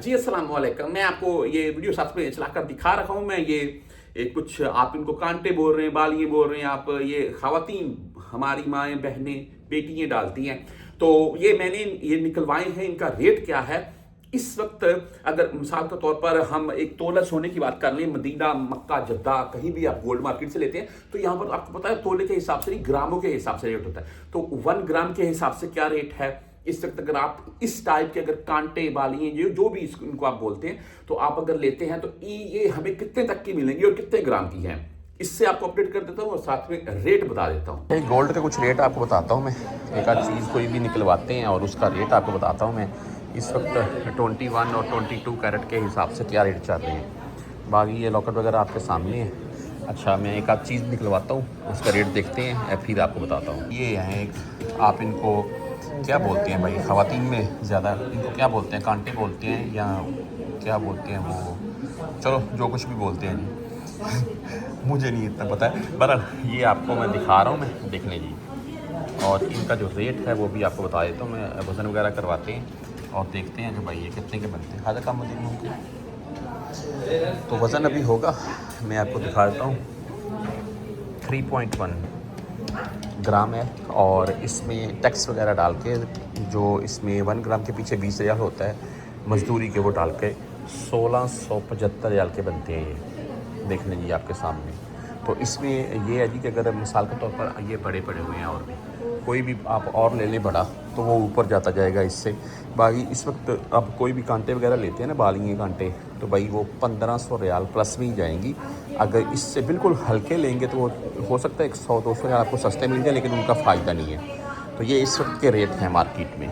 जी अस्सलाम वालेकुम। मैं आपको ये वीडियो साथ में चलाकर दिखा रहा हूँ। मैं ये कुछ आप इनको कांटे बोल रहे हैं, बालियाँ बोल रहे हैं, आप ये ख़वातीन हमारी माएँ बहनें बेटियाँ डालती हैं। तो ये मैंने ये निकलवाए हैं। इनका रेट क्या है इस वक्त? अगर मिसाल के तौर पर हम एक तोला सोने की बात कर लें, मदीना, मक्का, जद्दा, कहीं भी आप गोल्ड मार्केट से लेते हैं तो यहाँ पर आपको पता है तोले के हिसाब से नहीं, ग्रामों के हिसाब से रेट होता है। तो 1 ग्राम के हिसाब से क्या रेट है इस वक्त? अगर आप इस टाइप के अगर कांटे बालियाँ जो भी इनको आप बोलते हैं, तो आप अगर लेते हैं तो ये हमें कितने तक की मिलेंगी और कितने ग्राम की हैं, इससे आपको अपडेट कर देता हूँ और साथ में रेट बता देता हूँ। गोल्ड का कुछ रेट आपको बताता हूँ मैं। एक आध चीज़ कोई भी निकलवाते हैं और उसका रेट आपको बताता हूँ मैं। इस वक्त 21 और 22 कैरेट के हिसाब से क्या रेट चल रहे हैं। बाकी ये लॉकेट वगैरह आपके सामने है। अच्छा, मैं एक आध चीज़ निकलवाता हूँ, उसका रेट देखते हैं फिर आपको बताता हूँ। ये हैं आप इनको क्या बोलते हैं भाई, ख़वातीन में ज़्यादा इनको क्या बोलते हैं, कांटे बोलते हैं या क्या बोलते हैं वो, चलो जो कुछ भी बोलते हैं जी मुझे नहीं इतना पता है। बहरहाल ये आपको मैं दिखा रहा हूँ, मैं देख लें जी। और इनका जो रेट है वो भी आपको बता देता हूँ मैं। वज़न वगैरह करवाते हैं और देखते हैं कि भाई ये कितने के बनते हैं। ज़्यादा कम दिन मुमकिन तो वज़न अभी होगा, मैं आपको दिखा देता हूँ। 3.1 ग्राम है और इसमें टैक्स वगैरह डाल के जो इसमें 1 ग्राम के पीछे 20 रियाल होता है मजदूरी के, वो डाल के 1675 रियाल के बनते हैं। ये देख लीजिए आपके सामने। तो इसमें ये है जी कि अगर मिसाल के तौर पर ये बड़े पड़े हुए हैं और भी कोई भी आप और ले लें बड़ा तो वो ऊपर जाता जाएगा इससे। बाकी इस वक्त आप कोई भी कांटे वगैरह लेते हैं ना, बालियाँ कांटे, तो भाई वो 1500 रियाल प्लस में ही जाएंगी। अगर इससे बिल्कुल हल्के लेंगे तो वो हो सकता है 100-200 रियाल आपको सस्ते मिल जाए, लेकिन उनका फ़ायदा नहीं है। तो ये इस वक्त के रेट हैं मार्केट में।